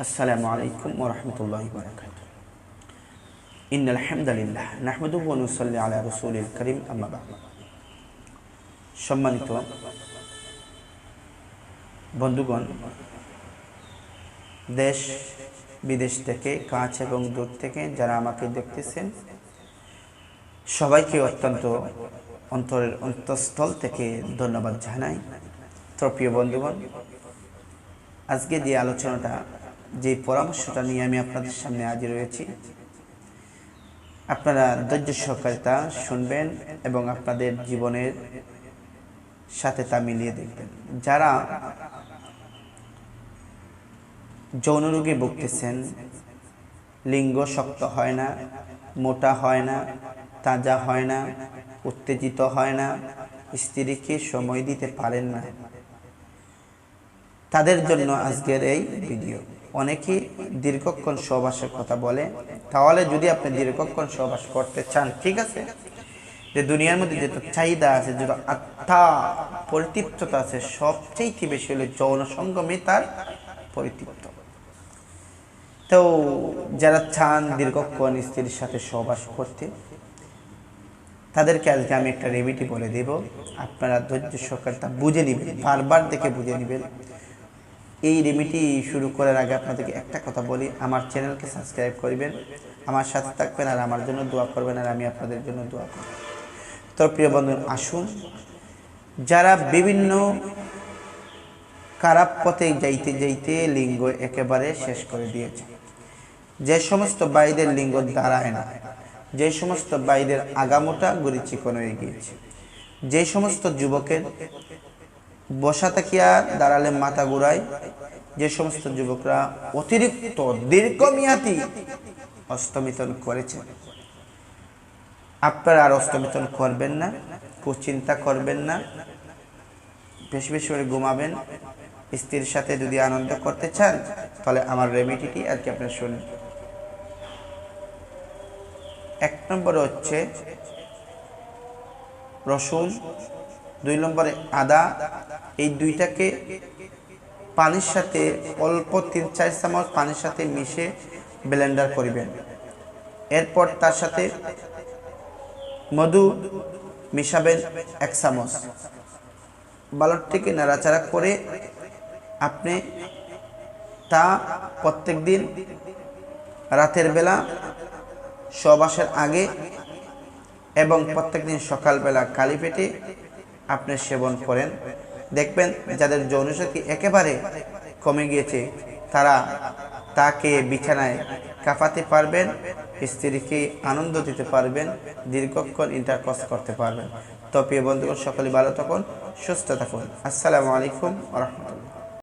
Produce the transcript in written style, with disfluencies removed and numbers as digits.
আসসালামু আলাইকুম ওয়া রাহমাতুল্লাহি ওয়া বারাকাতুহু। ইন্নাল হামদালিল্লাহ নাহমাদুহু ওয়া নুসাল্লি আলা রাসূলিল কারীম, আম্মা বা'দ। সম্মানিত বন্ধুগণ, দেশ বিদেশ থেকে, কাছ এবং দূর থেকে যারা আমাকে দেখতেছেন, সবাইকে অত্যন্ত অন্তরের অন্তঃস্থল থেকে ধন্যবাদ জানাই। তো প্রিয় বন্ধুগণ, আজকে যে আলোচনাটা, যে পরামর্শটা নিয়ে আমি আপনাদের সামনে হাজির হয়েছি, আপনারা ধৈর্য সহকারে তা শুনবেন এবং আপনাদের জীবনের সাথে তা মিলিয়ে দেখবেন। যারা যৌন রোগে ভুগতেছেন, লিঙ্গ শক্ত হয় না, মোটা হয় না, তাজা হয় না, উত্তেজিত হয় না, স্ত্রীকে সময় দিতে পারেন না, তাদের জন্য আজকের এই ভিডিও। অনেকেই দীর্ঘক্ষণ সহবাসের কথা বলে, তাহলে যদি আপনি দীর্ঘক্ষণ সহবাস করতে চান, ঠিক আছে, যে দুনিয়ার মধ্যে যেটা চাহিদা আছে, যেটা আত্মা পরিতৃপ্ততা আছে, সবচেয়ে বেশি হলে যৌন সঙ্গমে তার পরিতৃপ্ত। তো যারা চান দীর্ঘক্ষণ স্ত্রীর সাথে সহবাস করতে, তাদেরকে আজকে আমি একটা রেমেডি বলে দেব। আপনারা ধৈর্য সহকারে তা বুঝে নেবেন, বারবার দেখে বুঝে নেবেন। এই রেমেডি শুরু করার আগে আপনাদেরকে একটা কথা বলি, আমার চ্যানেলকে সাবস্ক্রাইব করবেন, আমার সাথে থাকবেন, আর আমার জন্য দোয়া করবেন, আর আমি আপনাদের জন্য দোয়া করব। তো প্রিয় বন্ধু, আসুন, যারা বিভিন্ন খারাপ পথে যাইতে যাইতে লিঙ্গ একেবারে শেষ করে দিয়েছে, যে সমস্ত ভাইদের লিঙ্গ দাঁড়ায় না, যে সমস্ত ভাইদের আগামোটা গড়ি চিকন হয়ে গিয়েছে, যে সমস্ত যুবকের বসা থাকিয়া দাঁড়ালে মাথা ঘুরায়, যে সমস্ত যুবকরা অতিরিক্ত দীর্ঘমেয়াদী অস্তমিতন করেছে, আপনারা আর অস্তমিতন করবেন না, কুচিন্তা করবেন না, বেশি বেশি করে ঘুমাবেন। স্ত্রীর সাথে যদি আনন্দ করতে চান, তাহলে আমার রেমেডিটি আজকে আপনারা শুনুন। 1 নম্বরে হচ্ছে রসুন, 2 নম্বরে আদা। এই দুইটাকে পানির সাথে অল্প 3-4 চামচ পানির সাথে মিশে ব্লেন্ডার করবেন। এরপর তার সাথে মধু মিশাবেন 1 চামচ। বালকটিকে নাড়াচাড়া করে আপনি তা প্রত্যেক দিন রাতের বেলা সহবাসের আগে এবং প্রত্যেকদিন সকালবেলা খালি পেটে আপনি সেবন করেন। দেখবেন যাদের যৌনশক্তি একেবারে কমে গিয়েছে, তারা তাকে বিছানায় কাঁপাতে পারবেন, স্ত্রীকে আনন্দ দিতে পারবেন, দীর্ঘক্ষণ ইন্টারকোর্স করতে পারবেন। তো প্রিয় বন্ধুগণ, সকলে ভালো থাকুন, সুস্থ থাকুন। আসসালামু আলাইকুম ওয়া রাহমাতুল্লাহ।